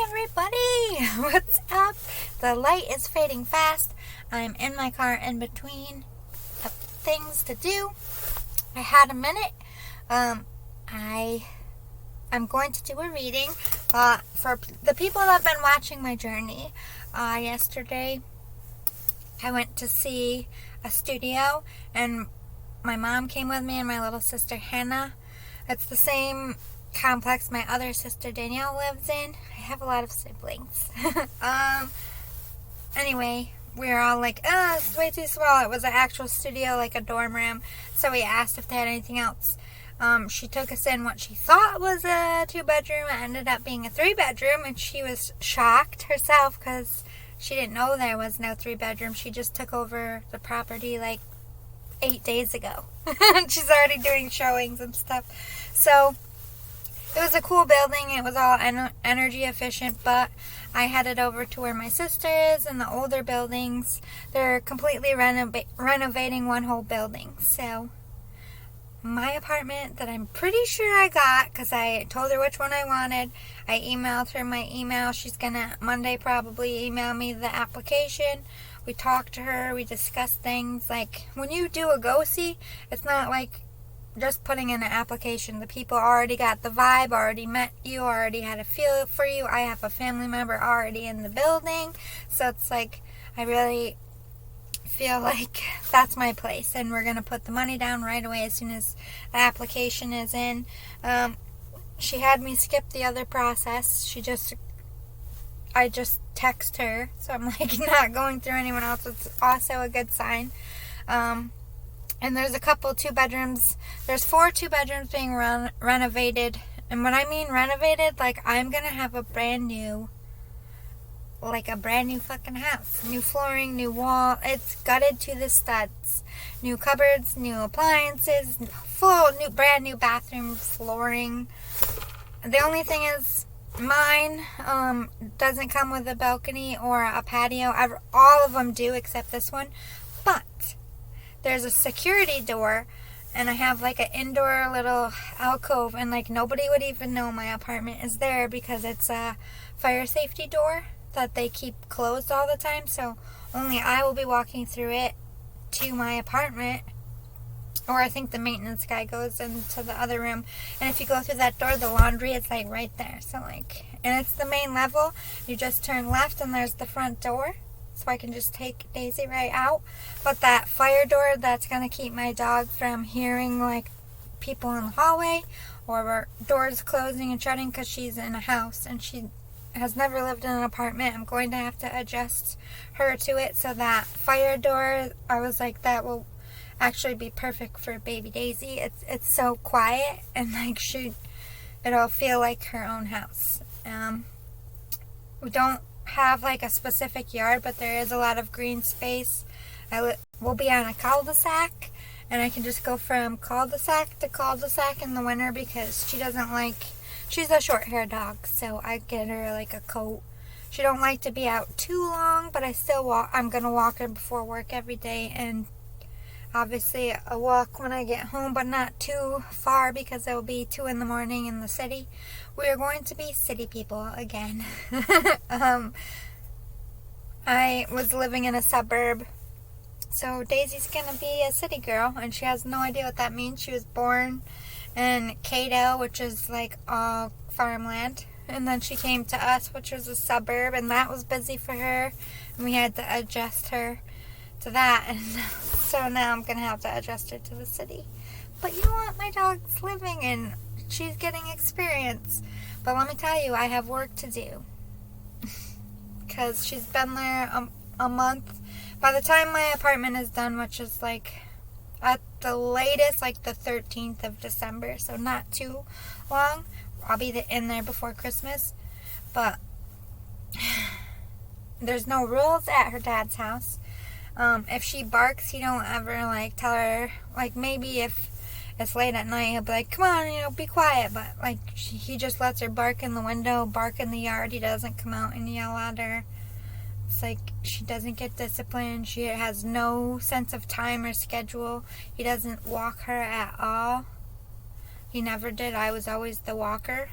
everybody! What's up? The light is fading fast. I'm in my car in between things to do. I had a minute. I'm going to do a reading for the people that have been watching my journey. Yesterday, I went to see a studio, and my mom came with me and my little sister Hannah. It's the same complex my other sister Danielle lives in. I have a lot of siblings. Anyway, we were all like, it's way too small. It was an actual studio, like a dorm room. So we asked if they had anything else. She took us in what she thought was a 2-bedroom. It ended up being a 3-bedroom, and she was shocked herself because she didn't know there was no 3-bedroom. She just took over the property like 8 days ago. She's already doing showings and stuff. So it was a cool building. It was all energy efficient, but I headed over to where my sister is in the older buildings. They're completely renovating one whole building. So my apartment that I'm pretty sure I got, because I told her which one I wanted. I emailed her my email. She's going to Monday probably email me the application. We talked to her. We discussed things. Like, when you do a go-see, it's not like just putting in an application. The people already got the vibe, already met you, already had a feel for you. I have a family member already in the building. So it's like, I really feel like that's my place, and we're going to put the money down right away as soon as the application is in. She had me skip the other process. I just text her, so I'm like not going through anyone else. It's also a good sign. And there's a couple 2-bedrooms. There's 4 2-bedrooms being renovated. And when I mean renovated, like, I'm going to have a brand new fucking house. New flooring, new wall. It's gutted to the studs. New cupboards, new appliances, brand new bathroom flooring. The only thing is, mine doesn't come with a balcony or a patio. All of them do except this one. But there's a security door, and I have like an indoor little alcove, and like nobody would even know my apartment is there because it's a fire safety door that they keep closed all the time. So only I will be walking through it to my apartment, or I think the maintenance guy goes into the other room. And if you go through that door, the laundry is like right there. So like, and it's the main level. You just turn left and there's the front door. So I can just take Daisy right out. But that fire door, that's going to keep my dog from hearing like people in the hallway or doors closing and shutting, because she's in a house and she has never lived in an apartment. I'm going to have to adjust her to it. So that fire door, I was like, that will actually be perfect for baby Daisy. It's so quiet, and like it'll feel like her own house. We don't have like a specific yard, but there is a lot of green space. We'll be on a cul-de-sac, and I can just go from cul-de-sac to cul-de-sac in the winter because she's a short-haired dog, so I get her like a coat. She don't like to be out too long, but I'm gonna walk her before work every day, and obviously a walk when I get home, but not too far because it will be 2 in the morning in the city. We are going to be city people again. I was living in a suburb, so Daisy's going to be a city girl, and she has no idea what that means. She was born in Cato, which is like all farmland, and then she came to us, which was a suburb, and that was busy for her, and we had to adjust her to that, and so now I'm going to have to adjust her to the city. But you know what? My dog's living, and she's getting experience. But let me tell you, I have work to do. Because she's been there a month. By the time my apartment is done, which is like at the latest, like the 13th of December, so not too long, I'll be in there before Christmas. But there's no rules at her dad's house. If she barks, he don't ever like tell her, like maybe if it's late at night, he'll be like, come on, be quiet. But like he just lets her bark in the window, bark in the yard. He doesn't come out and yell at her. It's like she doesn't get disciplined. She has no sense of time or schedule. He doesn't walk her at all. He never did. I was always the walker.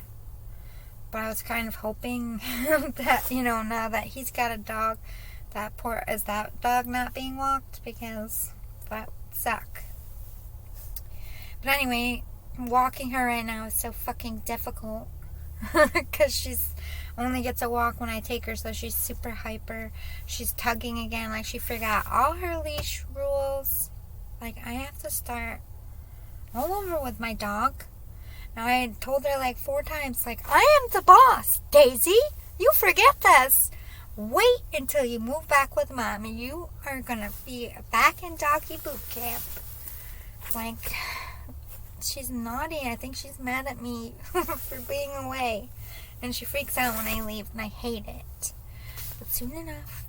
But I was kind of hoping that, now that he's got a dog, that dog not being walked, because that suck. But anyway, walking her right now is so fucking difficult. Because she's only gets a walk when I take her, so she's super hyper. She's tugging again, like she forgot all her leash rules. Like, I have to start all over with my dog. Now, I told her like 4 times, like, I am the boss, Daisy. You forget this. Wait until you move back with Mom. You are going to be back in doggy boot camp. Like, she's naughty. I think she's mad at me for being away. And she freaks out when I leave, and I hate it. But soon enough,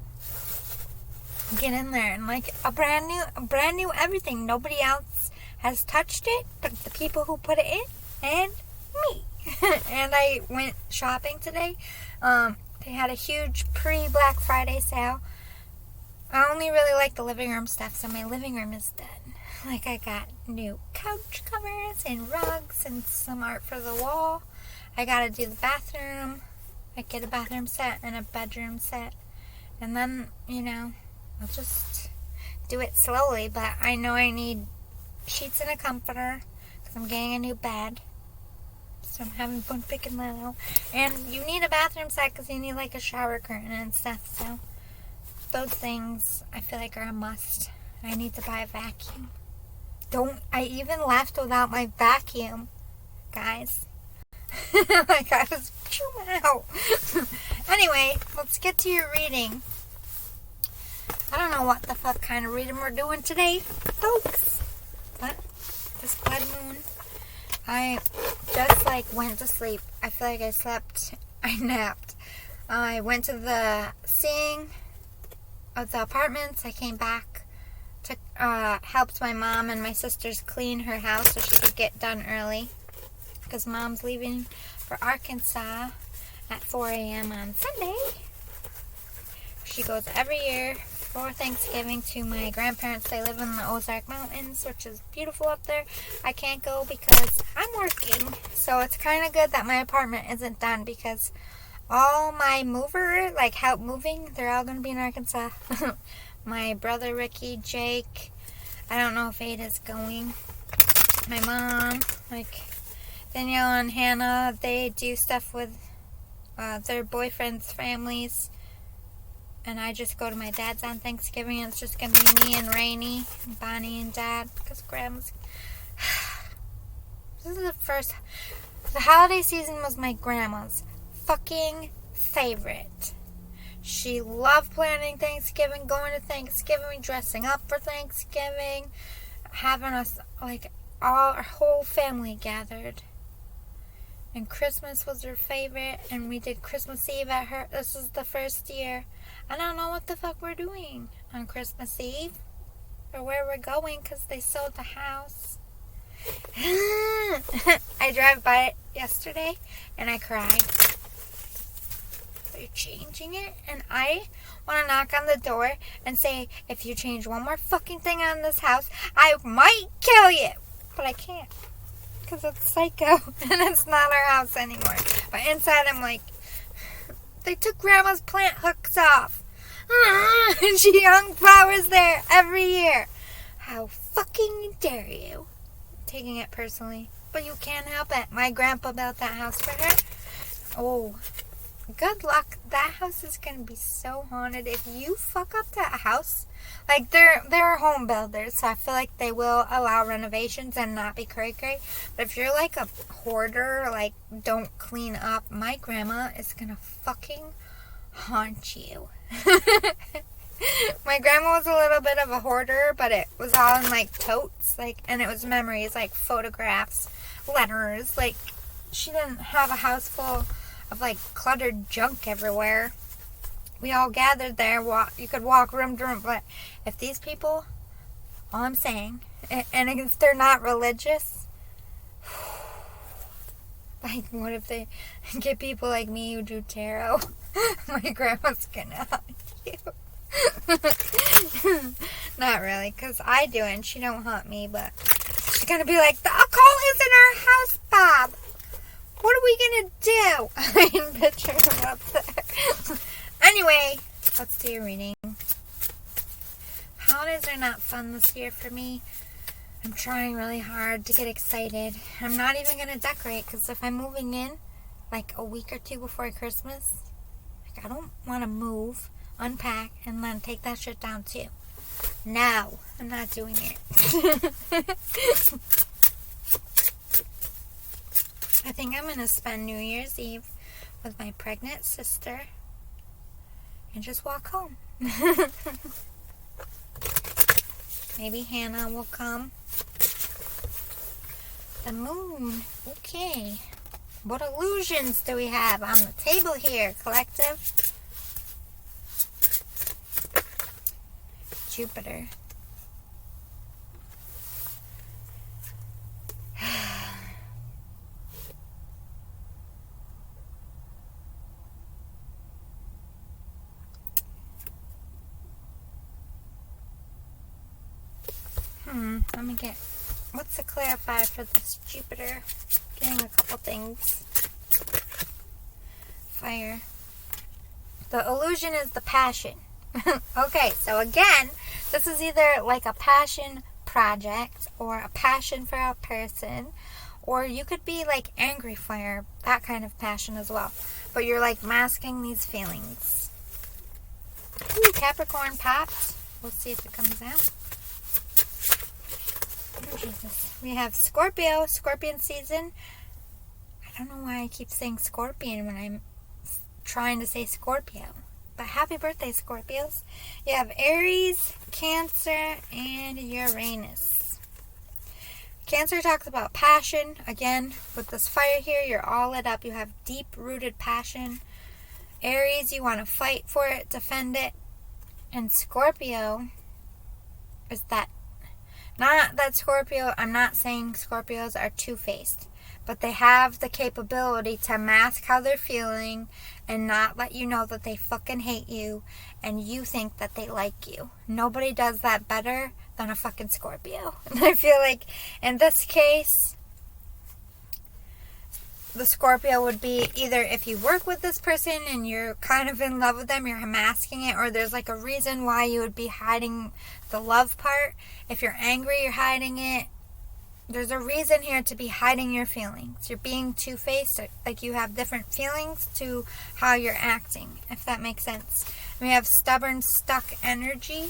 get in there, and like a brand new everything. Nobody else has touched it but the people who put it in and me. And I went shopping today. They had a huge pre-Black Friday sale. I only really like the living room stuff, so my living room is done. Like, I got new couch covers and rugs and some art for the wall. I gotta do the bathroom. I get a bathroom set and a bedroom set. And then, I'll just do it slowly. But I know I need sheets and a comforter because I'm getting a new bed. So I'm having fun picking that out. And you need a bathroom set because you need like a shower curtain and stuff. So those things I feel like are a must. I need to buy a vacuum. I even left without my vacuum, guys. Like, I was out. Anyway, let's get to your reading. I don't know what the fuck kind of reading we're doing today, folks. But this blood moon, I just went to sleep. I feel like I slept. I napped. I went to the seeing of the apartments. I came back to helped my mom and my sisters clean her house so she could get done early. Because Mom's leaving for Arkansas at 4 a.m. on Sunday. She goes every year for Thanksgiving to my grandparents. They live in the Ozark Mountains, which is beautiful up there. I can't go because I'm working. So it's kind of good that my apartment isn't done because all my help moving, they're all going to be in Arkansas. My brother Ricky, Jake, I don't know if Ada's going. My mom, Danielle and Hannah, they do stuff with their boyfriends' families. And I just go to my dad's on Thanksgiving. And it's just going to be me and Rainey, and Bonnie and Dad. Because Grandma's... This is the holiday season was my grandma's fucking favorite. She loved planning Thanksgiving, going to Thanksgiving, dressing up for Thanksgiving, having us, all our whole family gathered. And Christmas was her favorite, and we did Christmas Eve at her. This is the first year. I don't know what the fuck we're doing on Christmas Eve, or where we're going, because they sold the house. I drove by it yesterday, and I cried. They're changing it, and I want to knock on the door and say, if you change one more fucking thing on this house, I might kill you. But I can't. Because it's psycho, and it's not our house anymore. But inside, I'm like, they took Grandma's plant hooks off. And she hung flowers there every year. How fucking dare you? Taking it personally. But you can't help it. My grandpa built that house for her. Oh, good luck. That house is going to be so haunted. If you fuck up that house, they're home builders, so I feel like they will allow renovations and not be cray-cray. But if you're like a hoarder, don't clean up, my grandma is going to fucking haunt you. My grandma was a little bit of a hoarder, but it was all in totes, and it was memories, photographs, letters. She didn't have a house full of cluttered junk everywhere. We all gathered there. You could walk room to room, but if these people, all I'm saying, and if they're not religious, what if they get people like me who do tarot? My grandma's gonna haunt you. Not really, because I do, and she don't haunt me, but she's gonna be like, the occult is in our house, Bob. What are we gonna do? I can picture him up there. Anyway, let's do your reading. Holidays are not fun this year for me. I'm trying really hard to get excited. I'm not even gonna decorate because if I'm moving in like a week or two before Christmas, like I don't want to move, unpack, and then take that shit down too. No, I'm not doing it. I think I'm going to spend New Year's Eve with my pregnant sister and just walk home. Maybe Hannah will come. The moon. Okay. What illusions do we have on the table here, collective? Jupiter. Let me get, what's the clarifier for this Jupiter? Getting a couple things. Fire. The illusion is the passion. Okay, so again, this is either like a passion project or a passion for a person, or you could be like angry fire, that kind of passion as well. But you're like masking these feelings. Ooh, Capricorn popped. We'll see if it comes out. Oh, Jesus. We have Scorpio, Scorpion season. I don't know why I keep saying Scorpion when I'm trying to say Scorpio. But happy birthday, Scorpios. You have Aries, Cancer, and Uranus. Cancer talks about passion. Again, with this fire here, you're all lit up. You have deep-rooted passion. Aries, you want to fight for it, defend it. And Scorpio is that. Not that Scorpio, I'm not saying Scorpios are two-faced, but they have the capability to mask how they're feeling and not let you know that they fucking hate you and you think that they like you. Nobody does that better than a fucking Scorpio. And I feel like in this case, the Scorpio would be either if you work with this person and you're kind of in love with them, you're masking it, or there's like a reason why you would be hiding the love part. If you're angry, you're hiding it. There's a reason here to be hiding your feelings. You're being two-faced, like you have different feelings to how you're acting, if that makes sense. We have stubborn, stuck energy.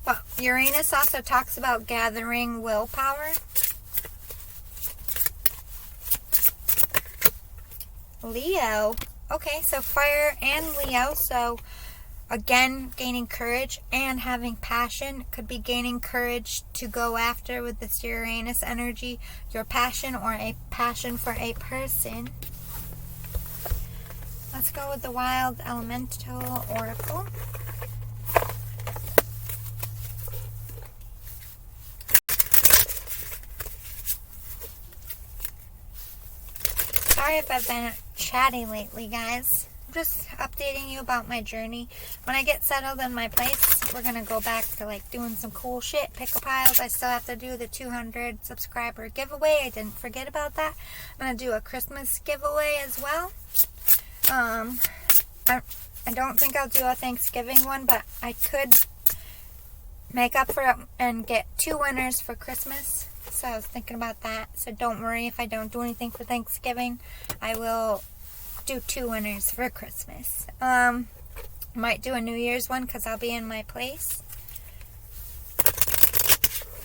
But Uranus also talks about gathering willpower. Leo. Okay, so fire and Leo. So again, gaining courage and having passion. Could be gaining courage to go after with this Uranus energy your passion or a passion for a person. Let's go with the Wild Elemental Oracle. Sorry if I've been chatty lately, guys. I'm just updating you about my journey. When I get settled in my place, we're going to go back to like doing some cool shit, pickle piles. I still have to do the 200 subscriber giveaway. I didn't forget about that. I'm going to do a Christmas giveaway as well. I don't think I'll do a Thanksgiving one, but I could make up for it and get 2 winners for Christmas. So I was thinking about that. So don't worry if I don't do anything for Thanksgiving. I will do 2 winners for Christmas. Might do a New Year's one because I'll be in my place.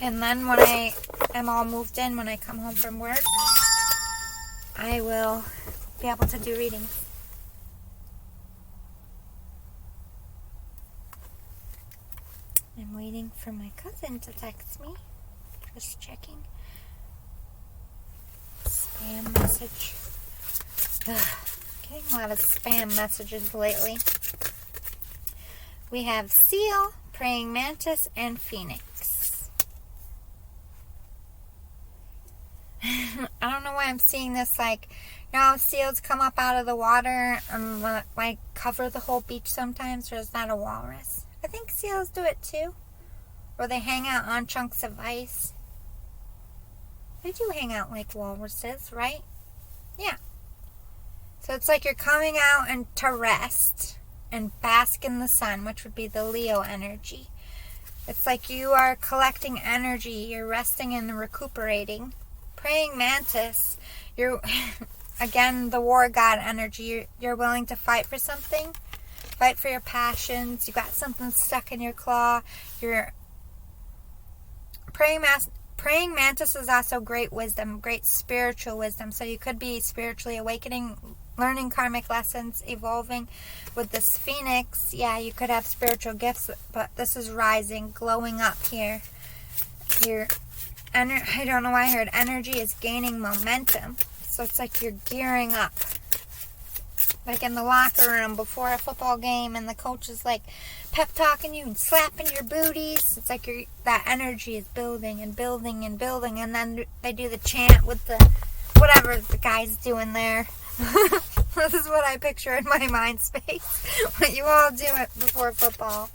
And then when I am all moved in, when I come home from work, I will be able to do readings. I'm waiting for my cousin to text me. Just checking. Spam message. Ugh, getting a lot of spam messages lately. We have Seal, Praying Mantis, and Phoenix. I don't know why I'm seeing this, like, you know, seals come up out of the water and like cover the whole beach sometimes, or is that a walrus? I think seals do it too. Or they hang out on chunks of ice. They do hang out like walruses, right? Yeah. So it's like you're coming out and to rest and bask in the sun, which would be the Leo energy. It's like you are collecting energy, you're resting and recuperating. Praying mantis, you're, again, the war god energy. You're willing to fight for something, fight for your passions. You got something stuck in your claw. You're praying mantis is also great wisdom, great spiritual wisdom. So you could be spiritually awakening, learning karmic lessons, evolving. With this phoenix, yeah, you could have spiritual gifts, but this is rising, glowing up here. I don't know why I heard energy is gaining momentum. So it's like you're gearing up. Like in the locker room before a football game, and the coach is like pep talking you and slapping your booties. It's like that energy is building and building and building, and then they do the chant with the whatever the guy's doing there. This is what I picture in my mind space. What you all do it before football.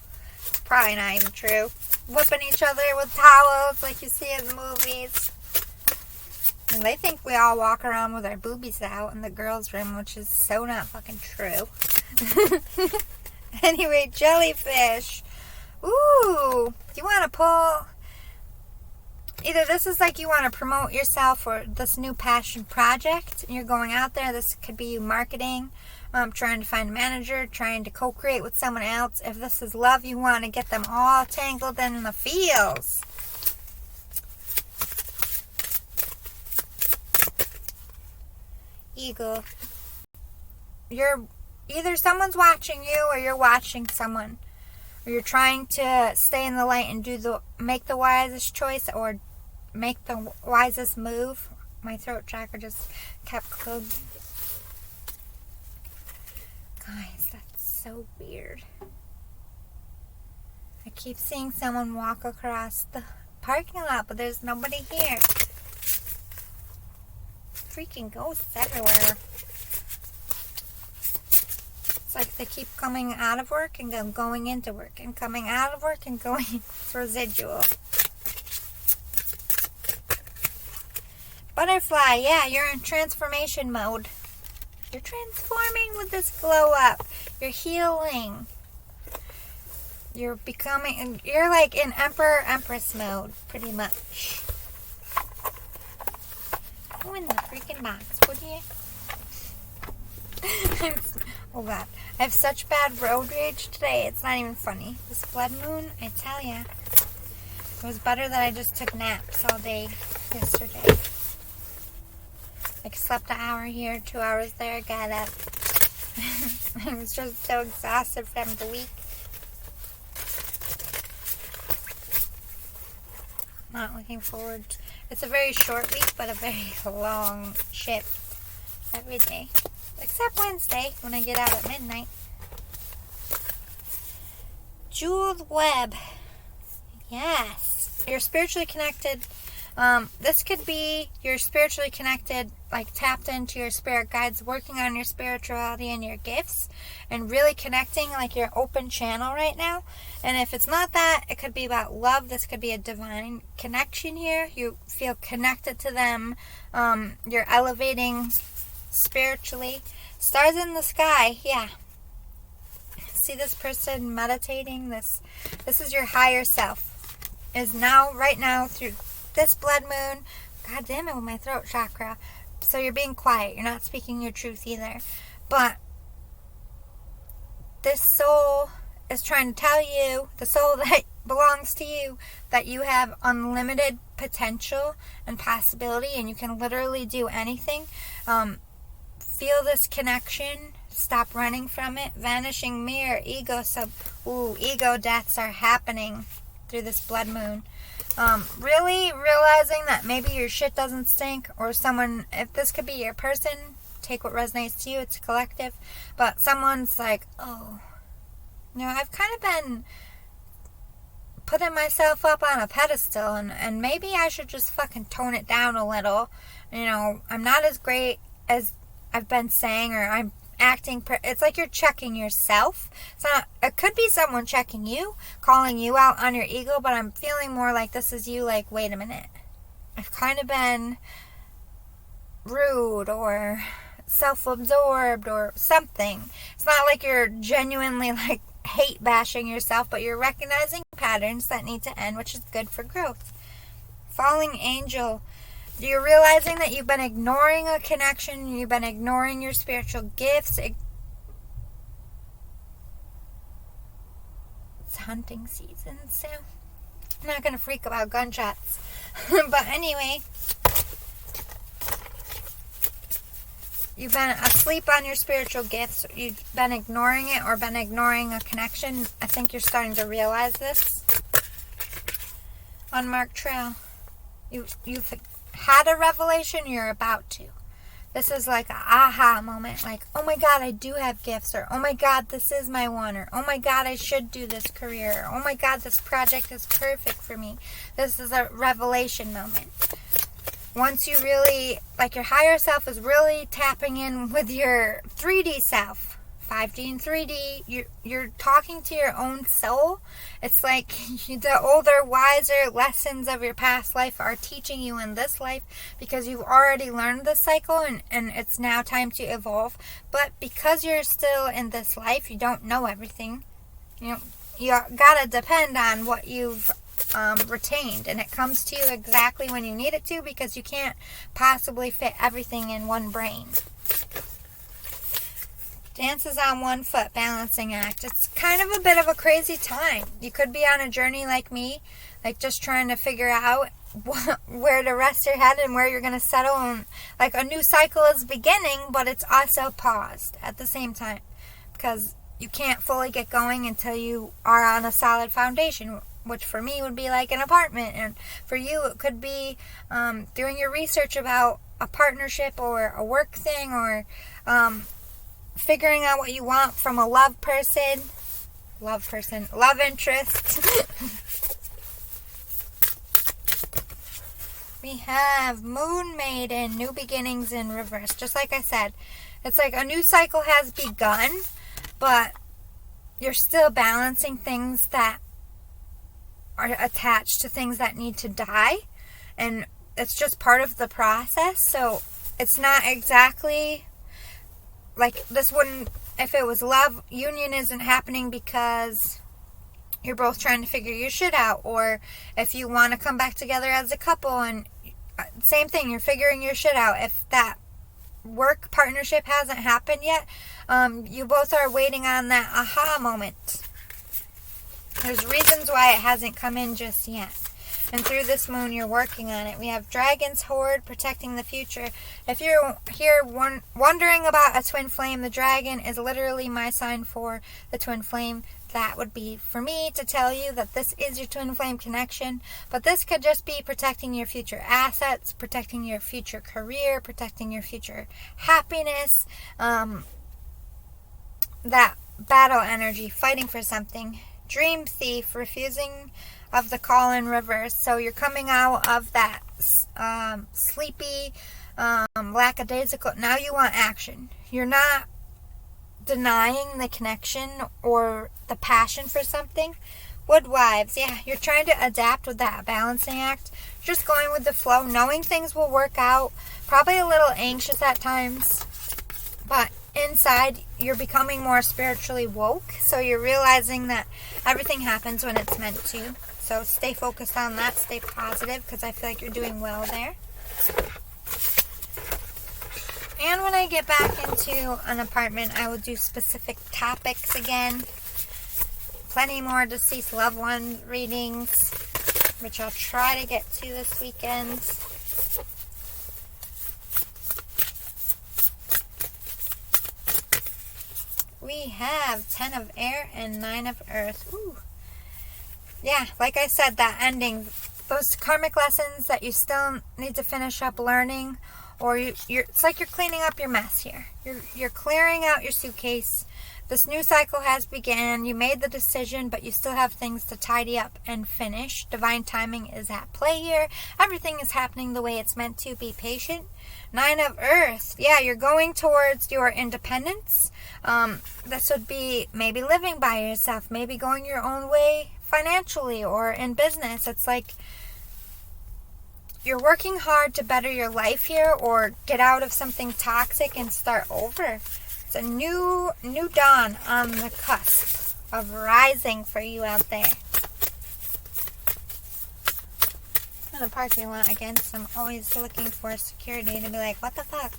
Probably not even true. Whipping each other with towels like you see in the movies. And they think we all walk around with our boobies out in the girls' room, which is so not fucking true. Anyway, jellyfish. Ooh, you want to pull... Either this is like you want to promote yourself or this new passion project. You're going out there. This could be you marketing, trying to find a manager, trying to co-create with someone else. If this is love, you want to get them all tangled in the feels. Eagle. You're either someone's watching you or you're watching someone. Or you're trying to stay in the light and make the wisest choice or make the wisest move. My throat chakra just kept closed. Guys, that's so weird. I keep seeing someone walk across the parking lot, but there's nobody here. Freaking ghosts everywhere. It's like they keep coming out of work and then going into work and coming out of work and going. It's residual. Butterfly, yeah, you're in transformation mode. You're transforming with this glow up. You're healing. You're becoming, you're like in Emperor Empress mode, pretty much. Go in the freaking box, would you? Oh God, I have such bad road rage today. It's not even funny. This blood moon, I tell ya, it was better that I just took naps all day yesterday. Like slept an hour here, 2 hours there, got up. I was just so exhausted from the week. Not looking forward. It's a very short week, but a very long shift every day. Except Wednesday, when I get out at midnight. Jeweled web. Yes. You're spiritually connected. This could be you're spiritually connected, like tapped into your spirit guides, working on your spirituality and your gifts, and really connecting, like your open channel right now. And if it's not that, it could be about love. This could be a divine connection here. You feel connected to them. You're elevating spiritually. Stars in the sky, yeah. See this person meditating? This is your higher self. Is now, right now, through this blood moon. God damn it with my throat chakra. So you're being quiet. You're not speaking your truth either. But this soul is trying to tell you, the soul that belongs to you, that you have unlimited potential and possibility, and you can literally do anything. Feel this connection. Stop running from it. Vanishing mirror. Ego deaths are happening through this blood moon. Really realizing that maybe your shit doesn't stink, or someone, if this could be your person, take what resonates to you, it's collective, but someone's like, oh, you know, I've kind of been putting myself up on a pedestal, and maybe I should just fucking tone it down a little. You know, I'm not as great as I've been saying, or I'm acting, it's like you're checking yourself. It could be someone checking you, calling you out on your ego, but I'm feeling more like this is you, like, wait a minute, I've kind of been rude or self-absorbed or something. It's not like you're genuinely like hate bashing yourself, but you're recognizing patterns that need to end, which is good for growth. Falling angel, you're realizing that you've been ignoring a connection, you've been ignoring your spiritual gifts. It's hunting season, so I'm not going to freak about gunshots. But anyway, you've been asleep on your spiritual gifts. You've been ignoring it or been ignoring a connection. I think you're starting to realize this. Unmarked trail. You've had a revelation. You're about to. This is like an aha moment. Like, oh my God, I do have gifts. Or, oh my God, this is my one. Or, oh my God, I should do this career. Or, oh my God, this project is perfect for me. This is a revelation moment. Once you really, like your higher self is really tapping in with your 3D self, 5D and 3D, you're talking to your own soul. It's like the older, wiser lessons of your past life are teaching you in this life because you've already learned this cycle and it's now time to evolve. But because you're still in this life, you don't know everything. You gotta depend on what you've retained, and it comes to you exactly when you need it to because you can't possibly fit everything in one brain. Dances on one foot, balancing act. It's kind of a bit of a crazy time. You could be on a journey like me, like just trying to figure out where to rest your head and where you're going to settle. And like a new cycle is beginning, but it's also paused at the same time because you can't fully get going until you are on a solid foundation, which for me would be like an apartment, and for you it could be doing your research about a partnership or a work thing, or figuring out what you want from a love interest. We have Moon Maiden, new beginnings in reverse. Just like I said, it's like a new cycle has begun, but you're still balancing things that are attached to things that need to die, and it's just part of the process. So it's not exactly like this wouldn't, if it was love, union isn't happening because you're both trying to figure your shit out, or if you want to come back together as a couple and same thing, you're figuring your shit out. If that work partnership hasn't happened yet, you both are waiting on that aha moment. There's reasons why it hasn't come in just yet. And through this moon, you're working on it. We have Dragon's Horde, protecting the future. If you're here wondering about a twin flame, the dragon is literally my sign for the twin flame. That would be for me to tell you that this is your twin flame connection. But this could just be protecting your future assets, protecting your future career, protecting your future happiness. That battle energy, fighting for something. Dream Thief, refusing of the call in reverse. So you're coming out of that sleepy, lackadaisical. Now you want action. You're not denying the connection or the passion for something. Woodwives, yeah, you're trying to adapt with that balancing act. Just going with the flow, knowing things will work out. Probably a little anxious at times, but inside you're becoming more spiritually woke. So you're realizing that everything happens when it's meant to. So stay focused on that. Stay positive because I feel like you're doing well there. And when I get back into an apartment, I will do specific topics again. Plenty more deceased loved one readings, which I'll try to get to this weekend. We have 10 of air and 9 of earth. Ooh. Yeah, like I said, that ending, those karmic lessons that you still need to finish up learning, or it's like you're cleaning up your mess here. You're clearing out your suitcase. This new cycle has begun. You made the decision, but you still have things to tidy up and finish. Divine timing is at play here. Everything is happening the way it's meant to. Be patient. 9 of earth. Yeah, you're going towards your independence. This would be maybe living by yourself, maybe going your own way financially or in business. It's like you're working hard to better your life here or get out of something toxic and start over. It's a new dawn on the cusp of rising for you out there. In the parking lot again, so I'm always looking for security to be like, what the fuck?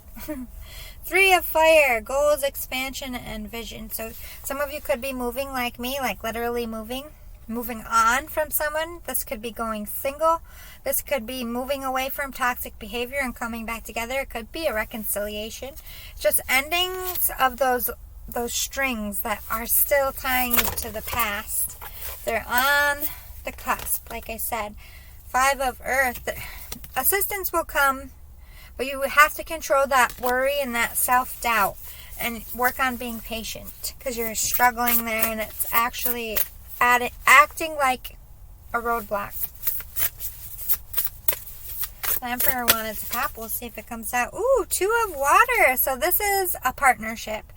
3 of fire, goals, expansion, and vision. So some of you could be moving like me, like literally moving on from someone. This could be going single. This could be moving away from toxic behavior and coming back together. It could be a reconciliation. It's just endings of those strings that are still tying you to the past. They're on the cusp, like I said. 5 of earth. Assistance will come, but you have to control that worry and that self-doubt and work on being patient because you're struggling there and it's actually acting like a roadblock. The Emperor wanted to pop. We'll see if it comes out. Ooh, 2 of water. So this is a partnership.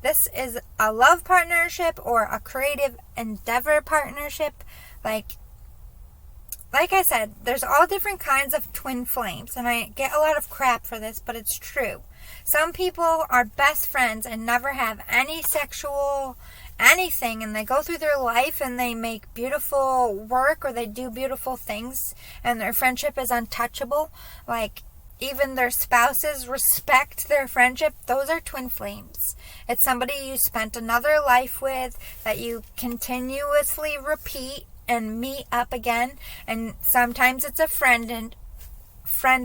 This is a love partnership or a creative endeavor partnership. Like I said, there's all different kinds of twin flames, and I get a lot of crap for this, but it's true. Some people are best friends and never have any sexual anything, and they go through their life and they make beautiful work or they do beautiful things, and their friendship is untouchable. Like, even their spouses respect their friendship. Those are twin flames. It's somebody you spent another life with that you continuously repeat and meet up again, and sometimes it's a friend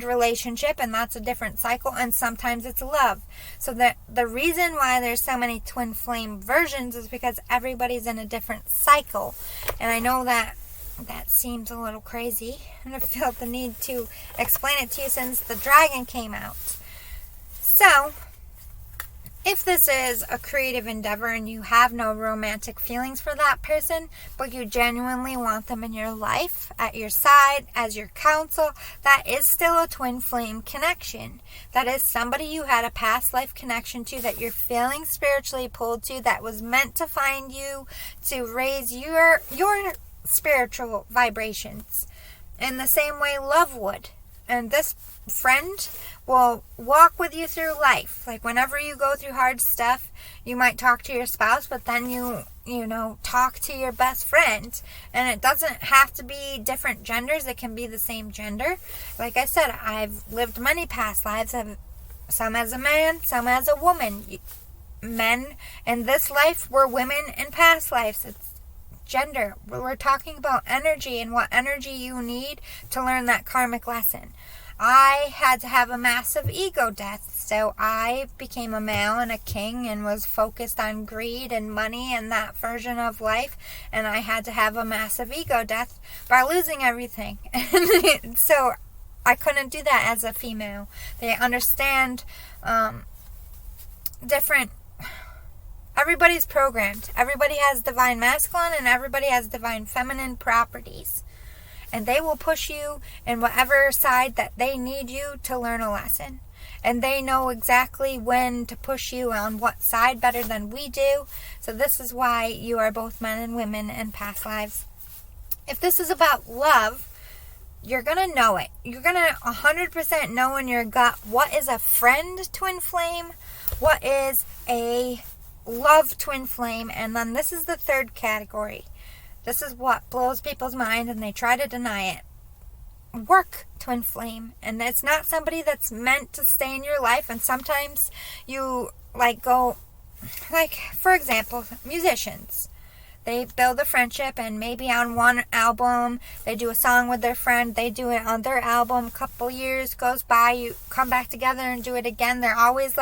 relationship, and that's a different cycle, and sometimes it's love. So the reason why there's so many twin flame versions is because everybody's in a different cycle. And I know that seems a little crazy, and I felt the need to explain it to you since the dragon came out. So if this is a creative endeavor and you have no romantic feelings for that person, but you genuinely want them in your life, at your side, as your counsel, that is still a twin flame connection. That is somebody you had a past life connection to that you're feeling spiritually pulled to, that was meant to find you to raise your spiritual vibrations in the same way love would. And this friend will walk with you through life. Like, whenever you go through hard stuff, you might talk to your spouse, but then you talk to your best friend. And it doesn't have to be different genders. It can be the same gender. Like I said, I've lived many past lives. Some as a man, some as a woman. Men in this life were women in past lives. It's gender. We're talking about energy and what energy you need to learn that karmic lesson. I had to have a massive ego death, so I became a male and a king and was focused on greed and money and that version of life, and I had to have a massive ego death by losing everything. So I couldn't do that as a female. They understand different. Everybody's programmed. Everybody has divine masculine and everybody has divine feminine properties. And they will push you in whatever side that they need you to learn a lesson. And they know exactly when to push you on what side better than we do. So this is why you are both men and women in past lives. If this is about love, you're going to know it. You're going to 100% know in your gut what is a friend twin flame, what is a love twin flame, and then this is the third category. This is what blows people's mind and they try to deny it. Work twin flame. And it's not somebody that's meant to stay in your life. And sometimes you go, for example, musicians. They build a friendship and maybe on one album they do a song with their friend. They do it on their album. A couple years goes by. You come back together and do it again. They're always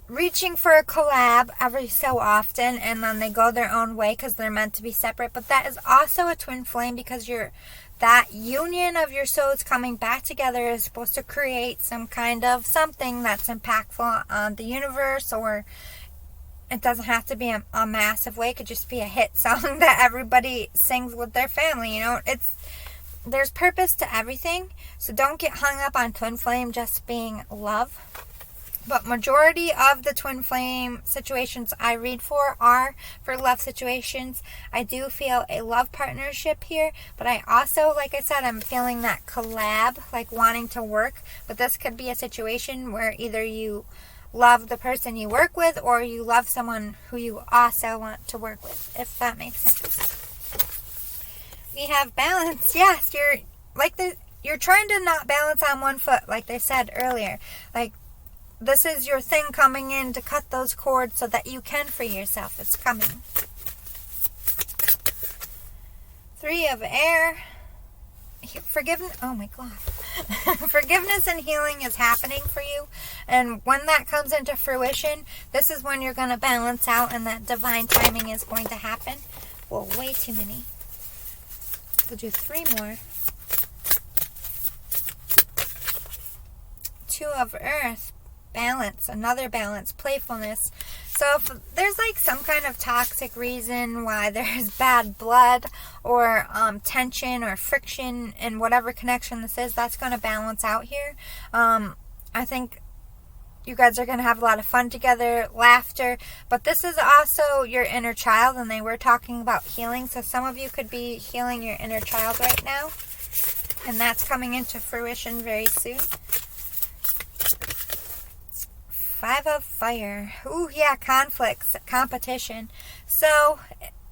reaching for a collab every so often, and then they go their own way because they're meant to be separate. But that is also a twin flame because that union of your souls coming back together is supposed to create some kind of something that's impactful on the universe, or it doesn't have to be a massive way. It could just be a hit song that everybody sings with their family. There's purpose to everything, so don't get hung up on twin flame just being love. But majority of the twin flame situations I read for are for love situations. I do feel a love partnership here, but I also, like I said, I'm feeling that collab, like wanting to work. But this could be a situation where either you love the person you work with or you love someone who you also want to work with, if that makes sense. We have balance. Yes, you're trying to not balance on one foot, like they said earlier. Like, this is your thing coming in to cut those cords so that you can free yourself. It's coming. 3 of air. Forgiveness. Oh my God. Forgiveness and healing is happening for you. And when that comes into fruition, this is when you're going to balance out and that divine timing is going to happen. Well, way too many. We'll do 3 more. 2 of earth. Balance, another balance, playfulness. So if there's like some kind of toxic reason why there's bad blood or tension or friction in whatever connection this is, that's going to balance out here. I think you guys are going to have a lot of fun together, laughter, but this is also your inner child, and they were talking about healing, so some of you could be healing your inner child right now, and that's coming into fruition very soon. 5 of fire. Ooh, yeah, conflicts, competition. So,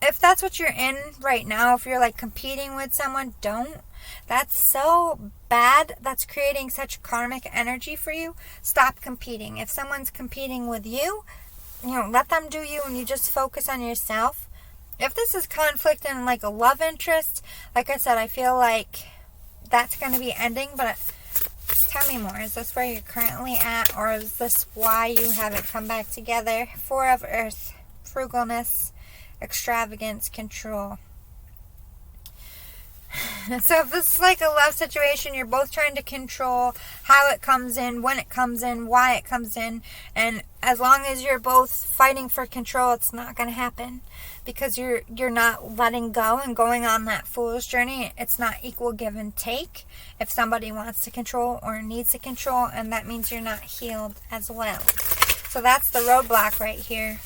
if that's what you're in right now, if you're like competing with someone, don't. That's so bad. That's creating such karmic energy for you. Stop competing. If someone's competing with you, let them do you and you just focus on yourself. If this is conflict and like a love interest, like I said, I feel like that's going to be ending, but tell me more. Is this where you're currently at, or is this why you haven't come back together? 4 of earth, frugalness, extravagance, control. So if this is like a love situation, you're both trying to control how it comes in, when it comes in, why it comes in. And as long as you're both fighting for control, it's not going to happen. Because you're not letting go and going on that fool's journey. It's not equal give and take if somebody wants to control or needs to control, and that means you're not healed as well. So that's the roadblock right here.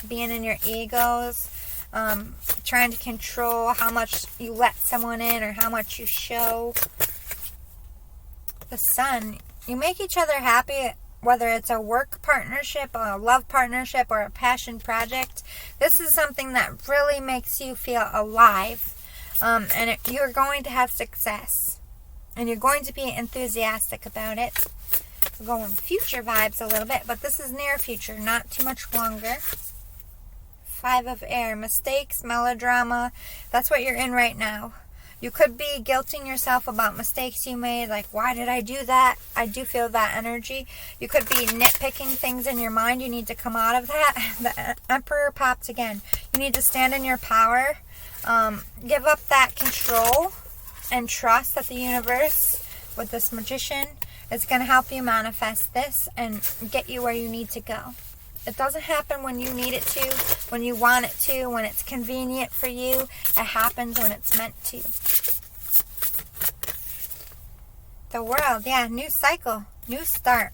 Being in your egos, trying to control how much you let someone in or how much you show. The sun. You make each other happy, whether it's a work partnership, a love partnership, or a passion project. This is something that really makes you feel alive. And you're going to have success. And you're going to be enthusiastic about it. We're going future vibes a little bit, but this is near future, not too much longer. 5 of air. Mistakes, melodrama. That's what you're in right now. You could be guilting yourself about mistakes you made, like, why did I do that? I do feel that energy. You could be nitpicking things in your mind. You need to come out of that. The Emperor pops again. You need to stand in your power. Give up that control and trust that the universe, with this Magician, is going to help you manifest this and get you where you need to go. It doesn't happen when you need it to, when you want it to, when it's convenient for you. It happens when it's meant to. The world, yeah, new cycle, new start.